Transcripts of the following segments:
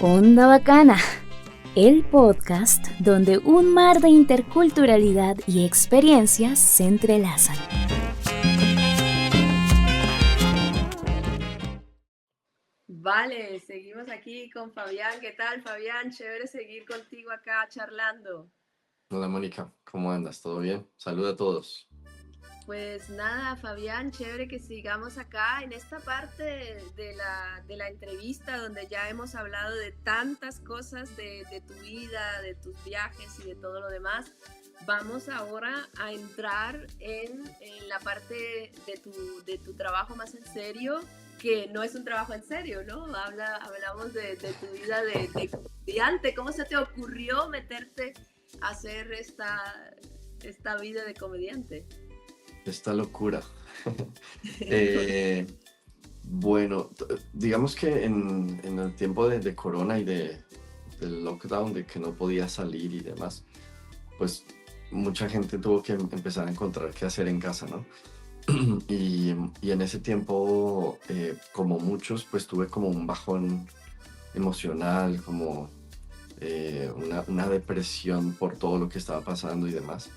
Onda Bacana, el podcast donde un mar de interculturalidad y experiencias se entrelazan. Vale, seguimos aquí con Fabián. ¿Qué tal, Fabián? Chévere seguir contigo acá charlando. Hola Mónica, ¿cómo andas? ¿Todo bien? Salud a todos. Pues nada, Fabián, chévere que sigamos acá en esta parte de la entrevista donde ya hemos hablado de tantas cosas de tu vida, de tus viajes y de todo lo demás. Vamos ahora a entrar en la parte de tu trabajo más en serio, que no es un trabajo en serio, ¿no? Hablamos de tu vida de comediante. ¿Cómo se te ocurrió meterte a hacer esta vida de comediante? Esta locura. Bueno, digamos que en el tiempo de corona y del lockdown, de que no podía salir y demás, pues mucha gente tuvo que empezar a encontrar qué hacer en casa, ¿no? Y en ese tiempo, como muchos, pues tuve como un bajón emocional, como una depresión por todo lo que estaba pasando y demás,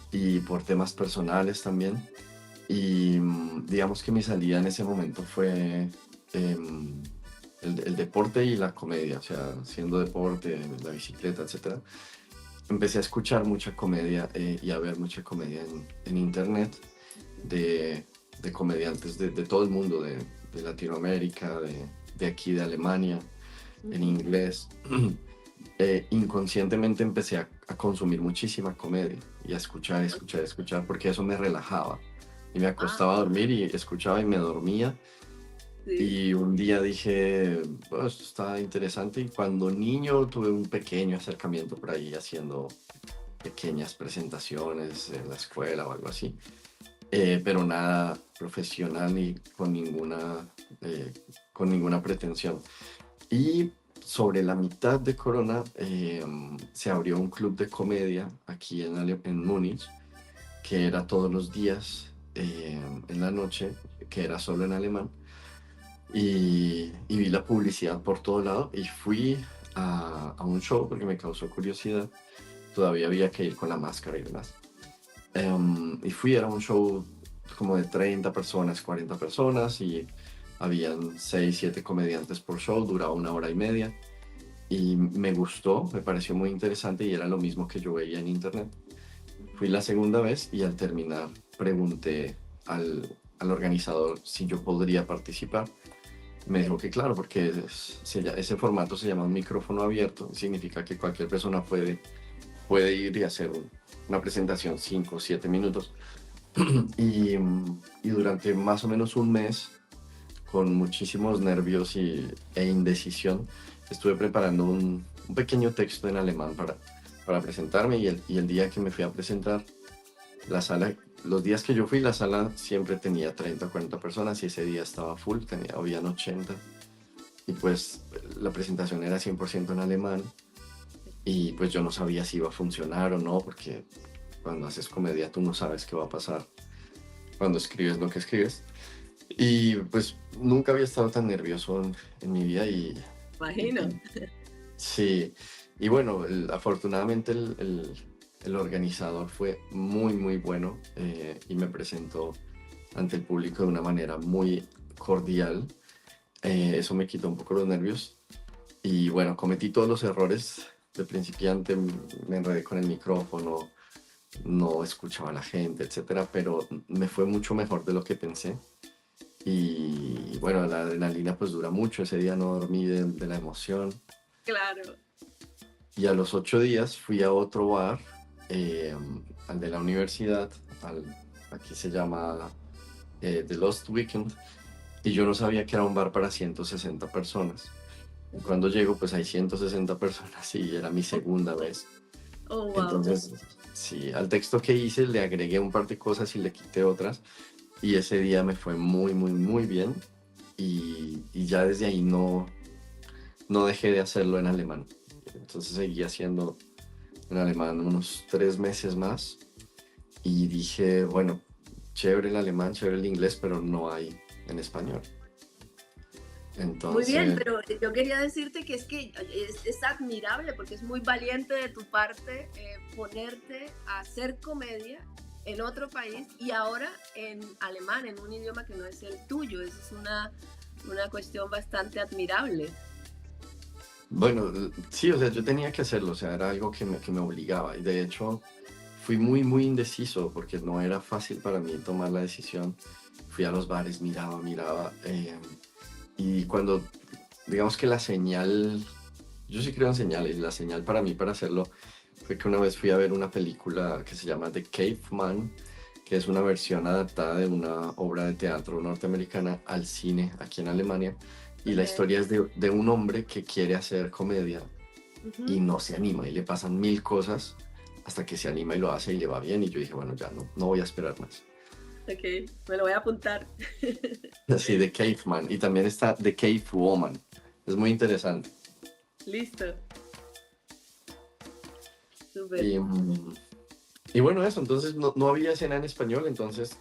y por temas personales también. Y digamos que mi salida en ese momento fue el deporte y la comedia, o sea, haciendo deporte, la bicicleta, etc. Empecé a escuchar mucha comedia y a ver mucha comedia en internet de comediantes de todo el mundo, de Latinoamérica, de aquí, de Alemania, en inglés. Inconscientemente empecé a consumir muchísima comedia y a escuchar, porque eso me relajaba. Y me acostaba a dormir y escuchaba y me dormía. Sí. Y un día dije, pues esto está interesante. Y cuando niño tuve un pequeño acercamiento por ahí haciendo pequeñas presentaciones en la escuela o algo así. Pero nada profesional ni con ninguna pretensión. Y sobre la mitad de corona se abrió un club de comedia aquí en Múnich, que era todos los días en la noche, que era solo en alemán. Y vi la publicidad por todo lado y fui a un show porque me causó curiosidad. Todavía había que ir con la máscara y demás. Y era un show como de 30 personas, 40 personas, y habían 6, 7 comediantes por show, duraba 1 hora y media. Y me gustó, me pareció muy interesante y era lo mismo que yo veía en internet. Fui la segunda vez y al terminar pregunté al organizador si yo podría participar. Me dijo que claro, porque ese formato se llama un micrófono abierto, significa que cualquier persona puede ir y hacer una presentación 5 o 7 minutos. y durante más o menos un mes, con muchísimos nervios e indecisión, estuve preparando un pequeño texto en alemán para presentarme, y el día que me fui a presentar, los días que yo fui, la sala siempre tenía 30 o 40 personas y ese día estaba full, habían 80, y pues la presentación era 100% en alemán y pues yo no sabía si iba a funcionar o no, porque cuando haces comedia tú no sabes qué va a pasar cuando escribes lo que escribes. Y pues nunca había estado tan nervioso en mi vida Imagino. Sí, y bueno, afortunadamente el organizador fue muy, muy bueno y me presentó ante el público de una manera muy cordial. Eso me quitó un poco los nervios. Y bueno, cometí todos los errores de principiante, me enredé con el micrófono, no escuchaba a la gente, etcétera, pero me fue mucho mejor de lo que pensé. Y bueno, la adrenalina pues dura mucho, ese día no dormí de la emoción. Claro. Y a los 8 días fui a otro bar, al de la universidad, aquí se llama The Lost Weekend, y yo no sabía que era un bar para 160 personas. Y cuando llego, pues hay 160 personas y era mi segunda vez. Oh, wow. Entonces, sí, al texto que hice le agregué un par de cosas y le quité otras. Y ese día me fue muy, muy, muy bien. Y ya desde ahí no dejé de hacerlo en alemán. Entonces seguí haciendo en alemán unos 3 meses más. Y dije, bueno, chévere el alemán, chévere el inglés, pero no hay en español. Muy bien, Entonces, pero yo quería decirte que es admirable porque es muy valiente de tu parte ponerte a hacer comedia en otro país y ahora en alemán, en un idioma que no es el tuyo. Eso es una cuestión bastante admirable. bueno, sí, o sea, yo tenía que hacerlo, o sea, era algo que me obligaba. Y de hecho, fui muy, muy indeciso porque no era fácil para mí tomar la decisión. Fui a los bares, miraba, miraba. Y cuando, digamos que la señal, yo sí creo en señales, la señal para mí para hacerlo fue que una vez fui a ver una película que se llama The Caveman, que es una versión adaptada de una obra de teatro norteamericana al cine aquí en Alemania. Y la Okay. historia es de un hombre que quiere hacer comedia y Ujú. no se anima y le pasan mil cosas hasta que se anima y lo hace y le va bien. Y yo dije, bueno, ya no, no voy a esperar más. Ok, me lo voy a apuntar. Así, The Caveman. Y también está The Cave Woman. Es muy interesante. Listo, súper. Y, y bueno, eso, entonces no, no había escena en español, entonces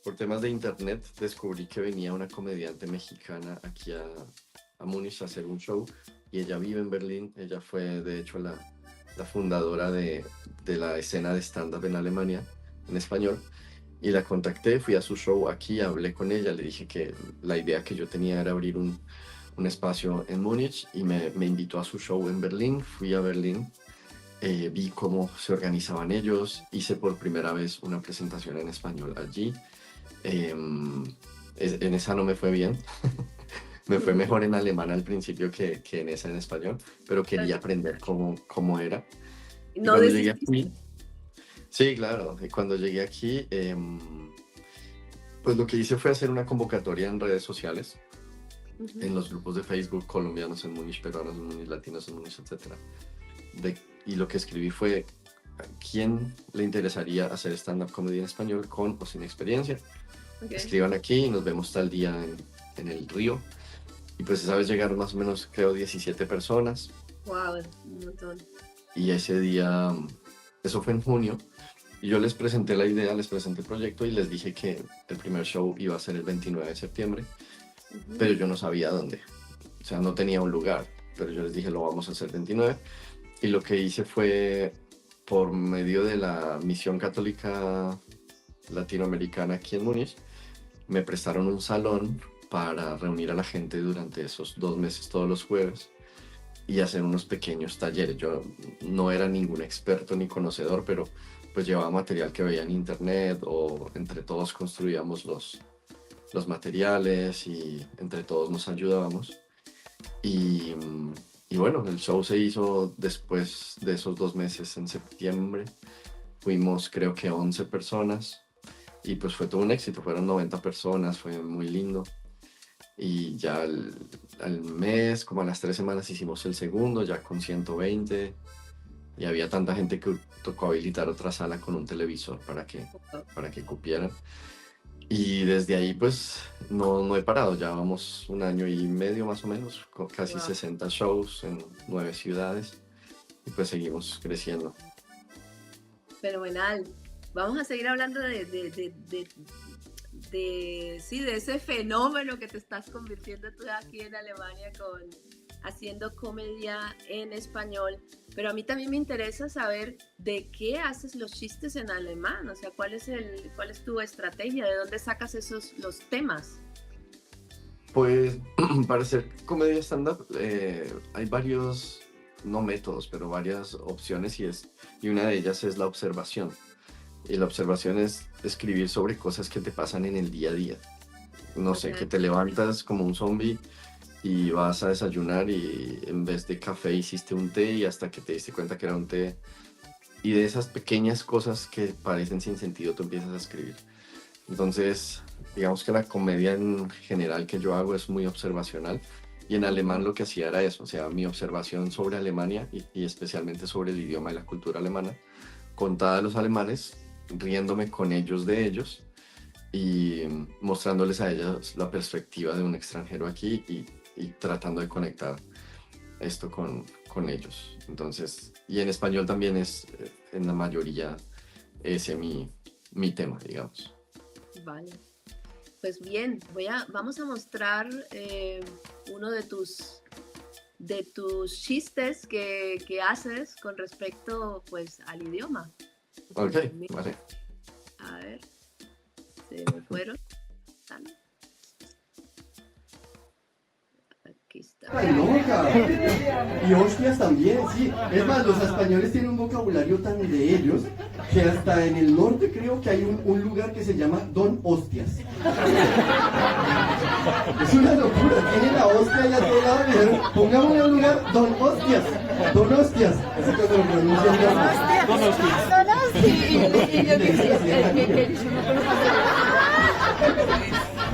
por temas de internet descubrí que venía una comediante mexicana aquí a Múnich a hacer un show y ella vive en Berlín, ella fue de hecho la fundadora de la escena de stand-up en Alemania en español y la contacté, fui a su show aquí, hablé con ella, le dije que la idea que yo tenía era abrir un espacio en Múnich y me invitó a su show en Berlín, fui a Berlín, vi cómo se organizaban ellos, hice por primera vez una presentación en español allí. Em, en esa no me fue bien, me fue mejor en alemán al principio que en esa en español, pero quería aprender cómo era. Y No cuando llegué aquí, desististe. sí, claro, y cuando llegué aquí, pues lo que hice fue hacer una convocatoria en redes sociales, Ujú. en los grupos de Facebook colombianos en Múnich, peruanos en Múnich, latinos en Múnich, etc. Y lo que escribí fue, ¿a quién le interesaría hacer stand-up comedy en español con o sin experiencia? Ok. Escriban aquí y nos vemos tal día en el río. Y pues esa vez llegaron más o menos, creo, 17 personas. Wow, un montón. Y ese día, eso fue en junio, y yo les presenté la idea, les presenté el proyecto y les dije que el primer show iba a ser el 29 de septiembre, Ujú. pero yo no sabía dónde. O sea, no tenía un lugar, pero yo les dije, lo vamos a hacer 29. Y lo que hice fue, por medio de la Misión Católica Latinoamericana aquí en Múnich, me prestaron un salón para reunir a la gente durante esos 2 meses todos los jueves y hacer unos pequeños talleres. Yo no era ningún experto ni conocedor, pero pues llevaba material que veía en internet o entre todos construíamos los materiales y entre todos nos ayudábamos. Y, y bueno, el show se hizo después de esos 2 meses en septiembre. Fuimos creo que 11 personas y pues fue todo un éxito, fueron 90 personas, fue muy lindo. Y ya al mes, como a las 3 semanas, hicimos el segundo, ya con 120. Y había tanta gente que tocó habilitar otra sala con un televisor para que cupieran. Y desde ahí pues no, no he parado, ya vamos un año y medio más o menos, con casi Wow, 60 shows en 9 ciudades y pues seguimos creciendo. fenomenal. Vamos a seguir hablando sí, de ese fenómeno que te estás convirtiendo tú aquí en Alemania con haciendo comedia en español. Pero a mí también me interesa saber de qué haces los chistes en alemán, o sea, cuál es tu estrategia, de dónde sacas los temas. Pues para hacer comedia stand-up hay varios, no métodos, pero varias opciones y una de ellas es la observación. Y la observación es escribir sobre cosas que te pasan en el día a día. No sé, que Okay. te levantas como un zombie y vas a desayunar y en vez de café hiciste un té y hasta que te diste cuenta que era un té. Y de esas pequeñas cosas que parecen sin sentido tú empiezas a escribir. Entonces, digamos que la comedia en general que yo hago es muy observacional. Y en alemán lo que hacía era eso, o sea, mi observación sobre Alemania y especialmente sobre el idioma y la cultura alemana, contada a los alemanes, riéndome con ellos de ellos y mostrándoles a ellos la perspectiva de un extranjero aquí y tratando de conectar esto con ellos. Entonces, y en español también es en la mayoría ese mi tema, digamos. Vale. Pues bien, vamos a mostrar uno de tus chistes que haces con respecto pues al idioma. Ok, vale. A ver, se me fueron. Aquí está. Ay, loca. Y hostias también, sí. Es más, los españoles tienen un vocabulario tan de ellos que hasta en el norte creo que hay un lugar que se llama Don Hostias. Es una locura, tienen la hostia y a todo lado y dijeron, pongamos en un lugar Don Hostias. Don Hostias. Así cuando lo pronuncian Don Hostias. Don Hostias. Y yo que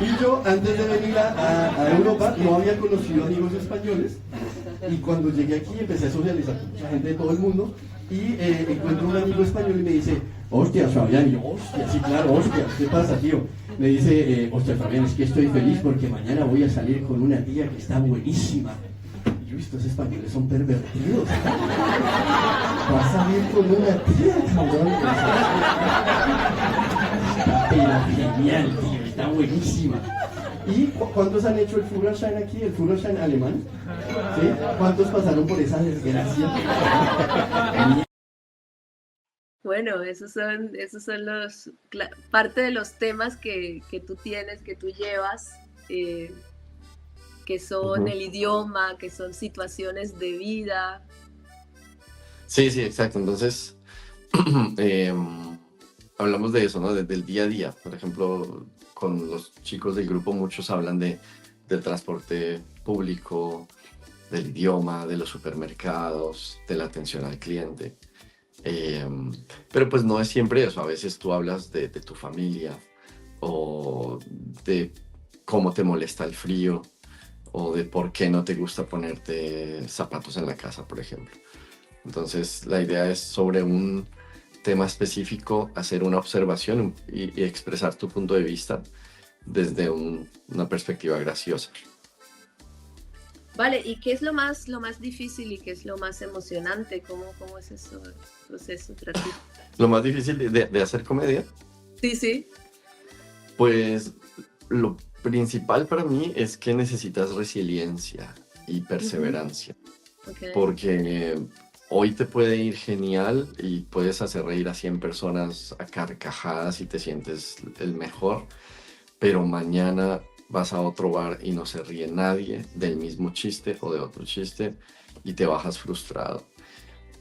Y yo, antes de venir a Europa, no había conocido amigos españoles. Y cuando llegué aquí, empecé a socializar con mucha gente de todo el mundo. Y encuentro un amigo español y me dice, hostia, Fabián. Y yo, hostia, sí, claro, hostia, ¿qué pasa, tío? Me dice, hostia, Fabián, es que estoy feliz porque mañana voy a salir con una tía que está buenísima. Y yo, estos españoles son pervertidos. Va a salir con una tía, cabrón. Pero genial, tío, está buenísima. ¿Y cuántos han hecho el Führerschein aquí, el Führerschein alemán? ¿Sí? ¿Cuántos pasaron por esa desgracia? Bueno, esos son parte de los temas que tú tienes, que tú llevas, que son el idioma, que son situaciones de vida. Sí, exacto. Entonces, hablamos de eso, ¿no? Del día a día. Por ejemplo, con los chicos del grupo, muchos hablan del transporte público, del idioma, de los supermercados, de la atención al cliente. Pero pues no es siempre eso. A veces tú hablas de tu familia o de cómo te molesta el frío o de por qué no te gusta ponerte zapatos en la casa, por ejemplo. Entonces, la idea es sobre un tema específico, hacer una observación y expresar tu punto de vista desde una perspectiva graciosa. Vale, ¿y qué es lo más difícil y qué es lo más emocionante? ¿Cómo es eso, el proceso para ti? Lo más difícil de hacer comedia, Sí. pues lo principal para mí es que necesitas resiliencia y perseverancia. Okay. Porque hoy te puede ir genial y puedes hacer reír a 100 personas a carcajadas y te sientes el mejor, pero mañana vas a otro bar y no se ríe nadie del mismo chiste o de otro chiste y te bajas frustrado.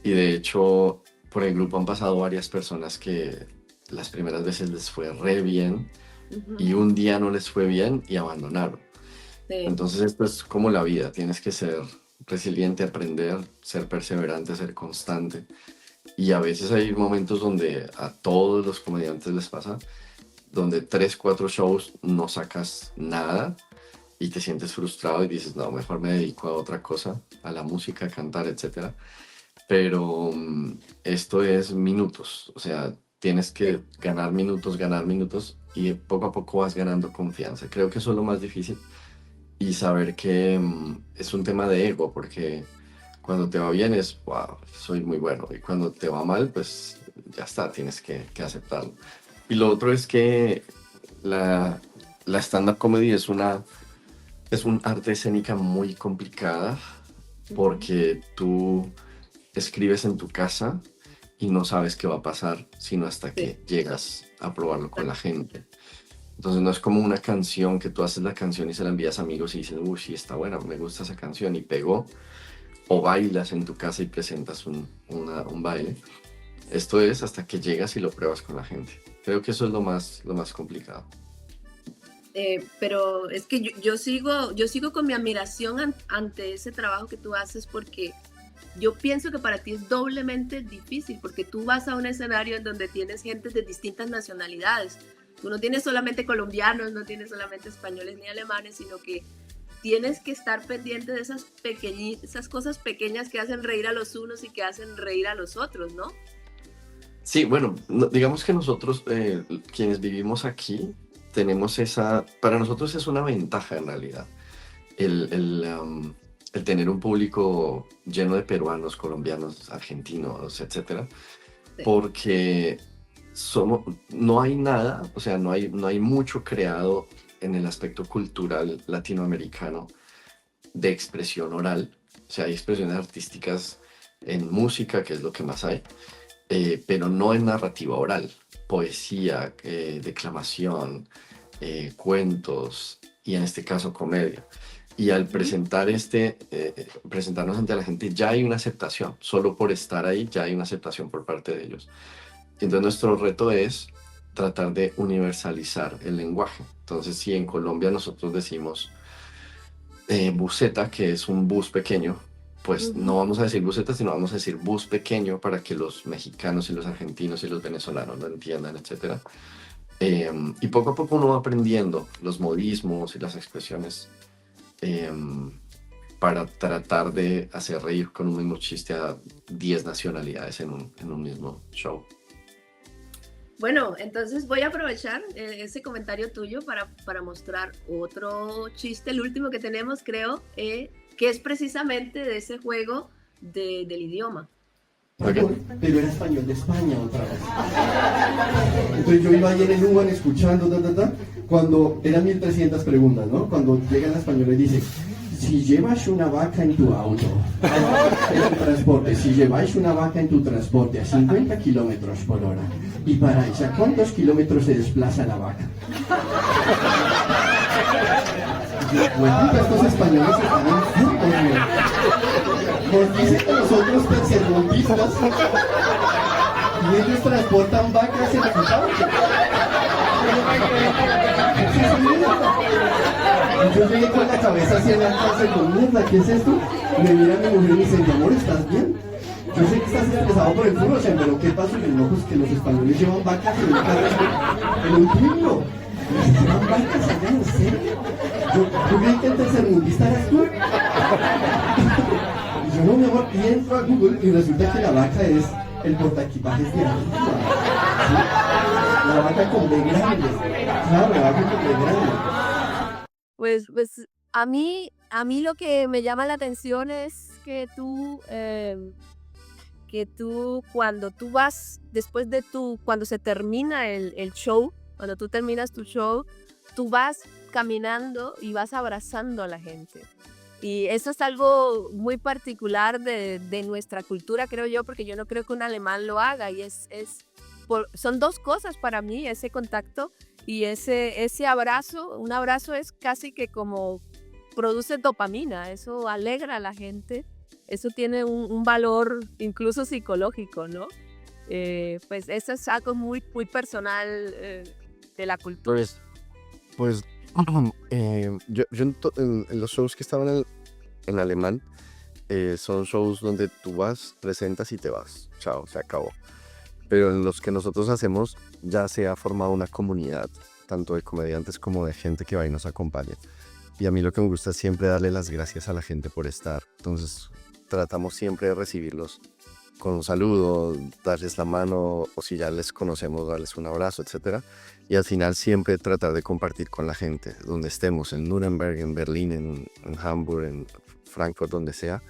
Y de hecho, por el grupo han pasado varias personas que las primeras veces les fue re bien y un día no les fue bien y abandonaron. Sí. Entonces esto es como la vida, tienes que ser resiliente, aprender, ser perseverante, ser constante. Y a veces hay momentos donde a todos los comediantes les pasa, donde 3, 4 shows no sacas nada y te sientes frustrado y dices, no, mejor me dedico a otra cosa, a la música, a cantar, etc. Pero esto es minutos, o sea, tienes que ganar minutos y poco a poco vas ganando confianza. Creo que eso es lo más difícil y saber que es un tema de ego, porque cuando te va bien es, wow, soy muy bueno, y cuando te va mal, pues ya está, tienes que aceptarlo. Y lo otro es que la stand-up comedy es un arte escénica muy complicada, porque tú escribes en tu casa y no sabes qué va a pasar sino hasta que llegas a probarlo con la gente. Entonces no es como una canción que tú haces la canción y se la envías a amigos y dices, uy, sí, está buena, me gusta esa canción y pegó, o bailas en tu casa y presentas un baile. Esto es hasta que llegas y lo pruebas con la gente. Creo que eso es lo más complicado. Pero es que yo sigo con mi admiración ante ese trabajo que tú haces, porque yo pienso que para ti es doblemente difícil, porque tú vas a un escenario en donde tienes gente de distintas nacionalidades. Tú no tienes solamente colombianos, no tienes solamente españoles ni alemanes, sino que tienes que estar pendiente de esas cosas pequeñas que hacen reír a los unos y que hacen reír a los otros, ¿no? Sí, bueno, digamos que nosotros, quienes vivimos aquí, tenemos para nosotros es una ventaja en realidad, el tener un público lleno de peruanos, colombianos, argentinos, etcétera, sí. Porque no hay nada, o sea, no hay mucho creado en el aspecto cultural latinoamericano de expresión oral. O sea, hay expresiones artísticas en música, que es lo que más hay, pero no en narrativa oral, poesía, declamación, cuentos y en este caso comedia. Y al presentarnos ante la gente ya hay una aceptación, solo por estar ahí ya hay una aceptación por parte de ellos. Entonces nuestro reto es tratar de universalizar el lenguaje. Entonces si en Colombia nosotros decimos buseta, que es un bus pequeño, pues no vamos a decir buseta, sino vamos a decir bus pequeño para que los mexicanos y los argentinos y los venezolanos lo entiendan, etcétera. Y poco a poco uno va aprendiendo los modismos y las expresiones para tratar de hacer reír con un mismo chiste a 10 nacionalidades en un mismo show. Bueno, entonces voy a aprovechar ese comentario tuyo para mostrar otro chiste, el último que tenemos, creo, que es precisamente de ese juego del idioma. Pero era español de España otra vez. Entonces yo iba ahí en el Uban escuchando, cuando eran 1300 preguntas, ¿no? Cuando llega el español y dice, si llevas una vaca en tu auto, en tu transporte, si lleváis una vaca en tu transporte a 50 kilómetros por hora y paráis, ¿a cuántos kilómetros se desplaza la vaca? Bueno, estos españoles están enfermos, ¿no? Nos dicen que nosotros tercermundistas y ellos transportan vacas en su auto. Yo llegué con la cabeza hacia la casa y con mierda, ¿qué es esto? Me mira mi mujer y me dice, mi amor, ¿estás bien? Yo sé que estás estresado por el fútbol, pero ¿qué pasa? Y no, pues que los españoles llevan vacas en un carro, en un pueblo. ¿Llevan vacas allá, en serio? Yo creí que el tercermundista eras tú. Y yo no, mi amor, y entro a Google y resulta que la vaca es el portaequipajes de arriba. ¿Sí? La vaca con B grande. Claro, la vaca con B grande. Pues a mí lo que me llama la atención es que tú cuando tú vas, después de cuando se termina el show, cuando tú terminas tu show, tú vas caminando y vas abrazando a la gente. Y eso es algo muy particular de nuestra cultura, creo yo, porque yo no creo que un alemán lo haga. Y son dos cosas para mí, ese contacto y ese abrazo. Un abrazo es casi que como produce dopamina, eso alegra a la gente, eso tiene un valor incluso psicológico, ¿no? Pues eso es algo muy, muy personal de la cultura. Pues yo en los shows que estaban en alemán, son shows donde tú vas, presentas y te vas. Chao, se acabó. Pero en los que nosotros hacemos ya se ha formado una comunidad, tanto de comediantes como de gente que va y nos acompaña. Y a mí lo que me gusta es siempre darle las gracias a la gente por estar. Entonces tratamos siempre de recibirlos con un saludo, darles la mano, o si ya les conocemos, darles un abrazo, etc. Y al final siempre tratar de compartir con la gente, donde estemos, en Nuremberg, en Berlín, en Hamburg, en Frankfurt, donde sea,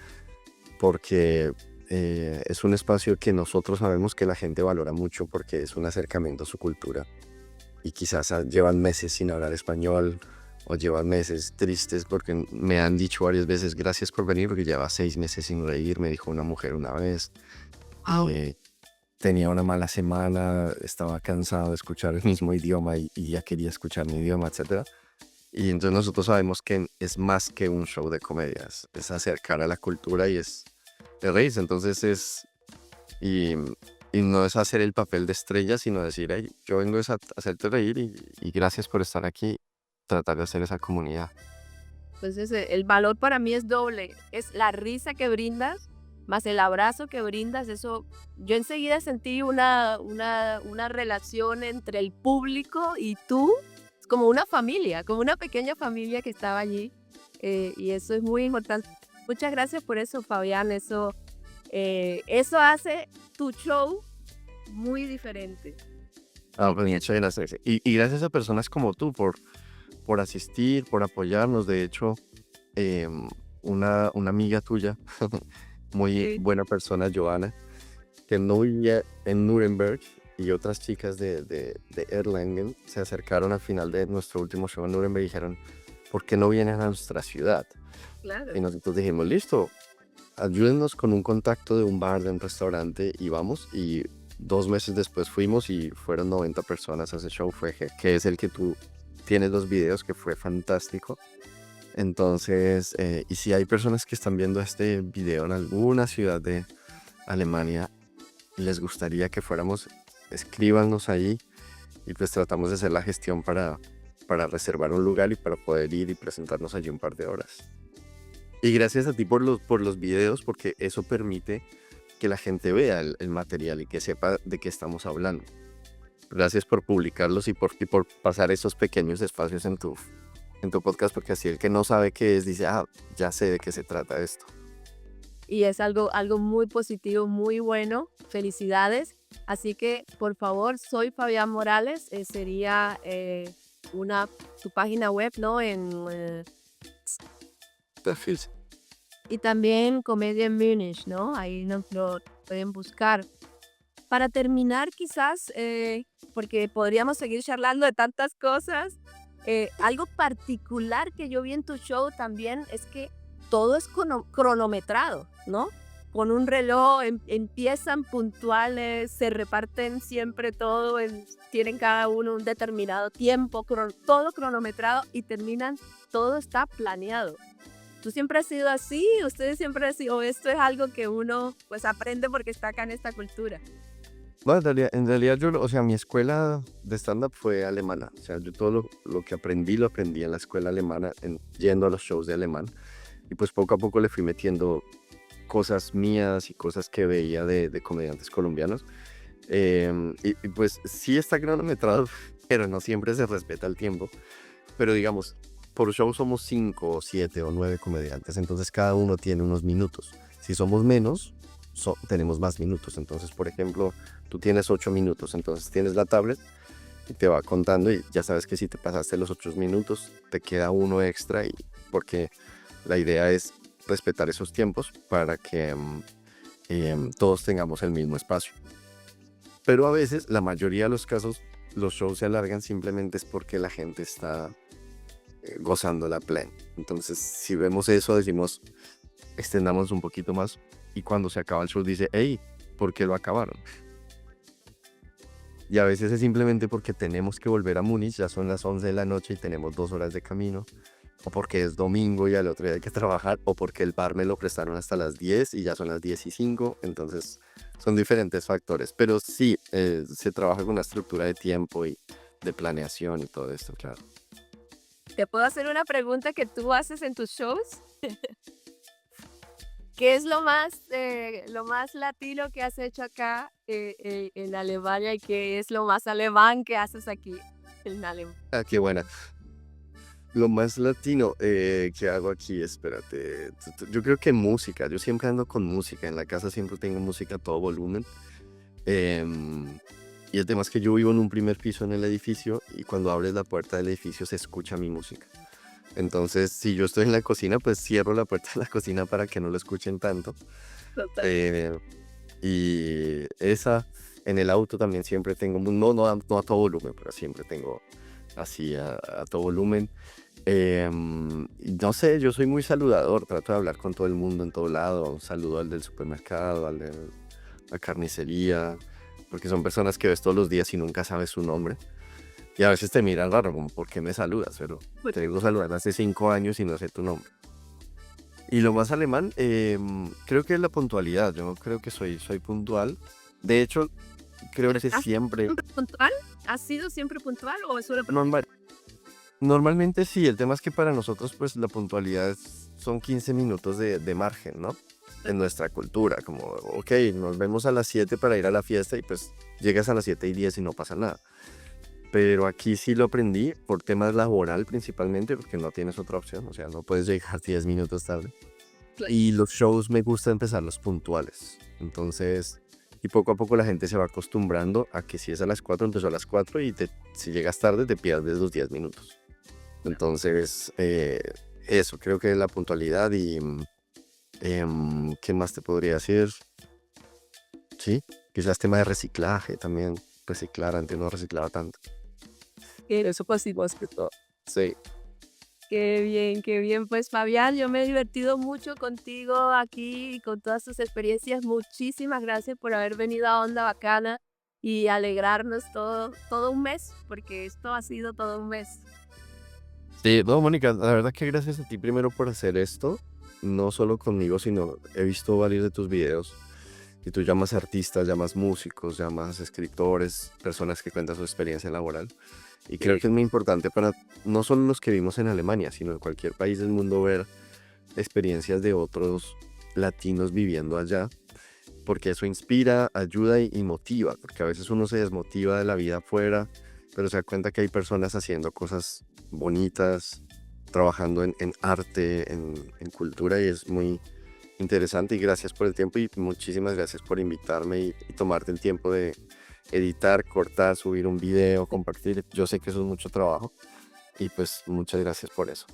porque es un espacio que nosotros sabemos que la gente valora mucho porque es un acercamiento a su cultura. Y quizás llevan meses sin hablar español, o llevan meses tristes, porque me han dicho varias veces, gracias por venir, porque lleva 6 meses sin reír, me dijo una mujer una vez. Tenía una mala semana, estaba cansado de escuchar el mismo idioma y ya quería escuchar mi idioma, etc. Y entonces nosotros sabemos que es más que un show de comedias, es acercar a la cultura y es de reírse. Entonces y no es hacer el papel de estrella, sino decir, hey, yo vengo a hacerte reír y gracias por estar aquí, tratar de hacer esa comunidad. Pues el valor para mí es doble, es la risa que brindas, más el abrazo que brindas. Eso, yo enseguida sentí una relación entre el público y tú, es como una familia, como una pequeña familia que estaba allí, y eso es muy importante. Muchas gracias por eso, Fabián, eso hace tu show muy diferente. Pues muchas gracias. Y gracias a personas como tú por asistir, por apoyarnos. De hecho, una amiga tuya, muy buena persona, Joana, que no vivía en Nuremberg, y otras chicas de Erlangen se acercaron al final de nuestro último show en Nuremberg y dijeron, ¿por qué no vienen a nuestra ciudad? Claro. Y nosotros dijimos, listo, ayúdennos con un contacto de un bar, de un restaurante y vamos. Y 2 meses después fuimos y fueron 90 personas a ese show, que es el que tú tienes los videos, que fue fantástico. Entonces, y si hay personas que están viendo este video en alguna ciudad de Alemania y les gustaría que fuéramos, escríbanos ahí y pues tratamos de hacer la gestión para reservar un lugar y para poder ir y presentarnos allí un par de horas. Y gracias a ti por los videos, porque eso permite que la gente vea el material y que sepa de qué estamos hablando. Gracias por publicarlos y por pasar esos pequeños espacios en tu podcast, porque así el que no sabe qué es dice, ya sé de qué se trata esto. Y es algo muy positivo, muy bueno. Felicidades. Así que, por favor, soy Fabián Morales. Sería tu página web, ¿no? Perfil. Y también Comedia en Múnich, ¿no? Ahí nos lo pueden buscar. Para terminar, quizás, porque podríamos seguir charlando de tantas cosas, algo particular que yo vi en tu show también es que todo es cronometrado, ¿no? Con un reloj, empiezan puntuales, se reparten siempre todo, tienen cada uno un determinado tiempo, todo cronometrado y terminan, todo está planeado. ¿Tú siempre has sido así? ¿Ustedes siempre han sido? ¿O esto es algo que uno pues aprende porque está acá en esta cultura? Bueno, en realidad yo, o sea, mi escuela de stand-up fue alemana. O sea, yo todo lo que aprendí, lo aprendí en la escuela alemana, yendo a los shows de alemán. Y pues poco a poco le fui metiendo cosas mías y cosas que veía de comediantes colombianos. Y pues sí está cronometrado, pero no siempre se respeta el tiempo. Pero digamos, por show somos 5 o 7 o 9 comediantes, entonces cada uno tiene unos minutos. Si somos menos, tenemos más minutos. Entonces, por ejemplo, tú tienes 8 minutos, entonces tienes la tablet y te va contando y ya sabes que si te pasaste los 8 minutos, te queda uno extra, porque la idea es respetar esos tiempos para que todos tengamos el mismo espacio. Pero a veces, la mayoría de los casos, los shows se alargan simplemente es porque la gente está gozando la plena. Entonces, si vemos eso, decimos, extendamos un poquito más. Y cuando se acaba el show, dice, hey, ¿por qué lo acabaron? Y a veces es simplemente porque tenemos que volver a Múnich, ya son las 11 de la noche y tenemos 2 horas de camino. O porque es domingo y al otro día hay que trabajar, o porque el bar me lo prestaron hasta las 10 y ya son las 10:05. Entonces, son diferentes factores. Pero sí, se trabaja con una estructura de tiempo y de planeación y todo esto, claro. ¿Te puedo hacer una pregunta que tú haces en tus shows? ¿Qué es lo más latino que has hecho acá en Alemania y qué es lo más alemán que haces aquí en Alemania? Qué buena. Lo más latino que hago aquí, espérate, yo creo que música, yo siempre ando con música, en la casa siempre tengo música a todo volumen. Y el tema es que yo vivo en un primer piso en el edificio y cuando abres la puerta del edificio se escucha mi música. Entonces, si yo estoy en la cocina, pues cierro la puerta de la cocina para que no lo escuchen tanto. Y en el auto también siempre tengo, no a todo volumen, pero siempre tengo así a todo volumen. No sé, yo soy muy saludador, trato de hablar con todo el mundo en todo lado. Saludo al del supermercado, al de la carnicería, porque son personas que ves todos los días y nunca sabes su nombre. Y a veces te miran raro, como, ¿por qué me saludas? Pero te digo saludar hace 5 años y no sé tu nombre. Y lo más alemán, creo que es la puntualidad. Yo creo que soy puntual. De hecho, creo que siempre... ¿Puntual? ¿Has sido siempre puntual o es solo... Normalmente sí, el tema es que para nosotros pues la puntualidad son 15 minutos de margen, ¿no? En nuestra cultura, como, ok, nos vemos a las 7 para ir a la fiesta y pues llegas a las 7:10 y no pasa nada. Pero aquí sí lo aprendí por temas laboral principalmente, porque no tienes otra opción, o sea, no puedes llegar 10 minutos tarde. Y los shows me gusta empezarlos puntuales, entonces, y poco a poco la gente se va acostumbrando a que si es a las 4, empezó a las 4 y si llegas tarde te pierdes los 10 minutos. Entonces, eso, creo que la puntualidad y... ¿qué más te podría decir? Sí, quizás tema de reciclaje también. reciclar, antes no reciclaba tanto. Eso pues más que todo. Sí. Qué bien, qué bien. Pues Fabián, yo me he divertido mucho contigo aquí y con todas tus experiencias. Muchísimas gracias por haber venido a Onda Bacana y alegrarnos todo un mes, porque esto ha sido todo un mes. Sí, no, Mónica, la verdad que gracias a ti primero por hacer esto, no solo conmigo, sino he visto varios de tus videos y tú llamas artistas, llamas músicos, llamas escritores, personas que cuentan su experiencia laboral. Y creo que es muy importante para no solo los que vivimos en Alemania, sino en cualquier país del mundo ver experiencias de otros latinos viviendo allá, porque eso inspira, ayuda y motiva, porque a veces uno se desmotiva de la vida afuera, pero se da cuenta que hay personas haciendo cosas bonitas, trabajando en arte, en cultura, y es muy interesante. Y gracias por el tiempo y muchísimas gracias por invitarme y tomarte el tiempo de editar, cortar, subir un video, compartir. Yo sé que eso es mucho trabajo y pues muchas gracias por eso.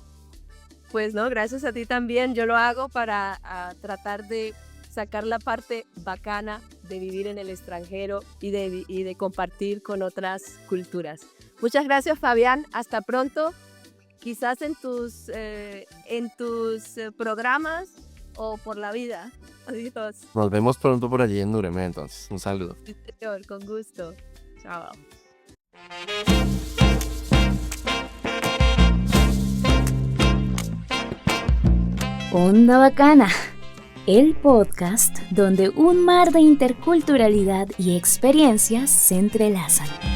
Pues no, gracias a ti también. Yo lo hago para tratar de sacar la parte bacana de vivir en el extranjero y de compartir con otras culturas. Muchas gracias, Fabián. Hasta pronto. Quizás en tus programas o por la vida. Adiós. Nos vemos pronto por allí en Nuremberg, entonces. Un saludo. Sí, señor, con gusto. Chao. Onda Bacana, el podcast donde un mar de interculturalidad y experiencias se entrelazan.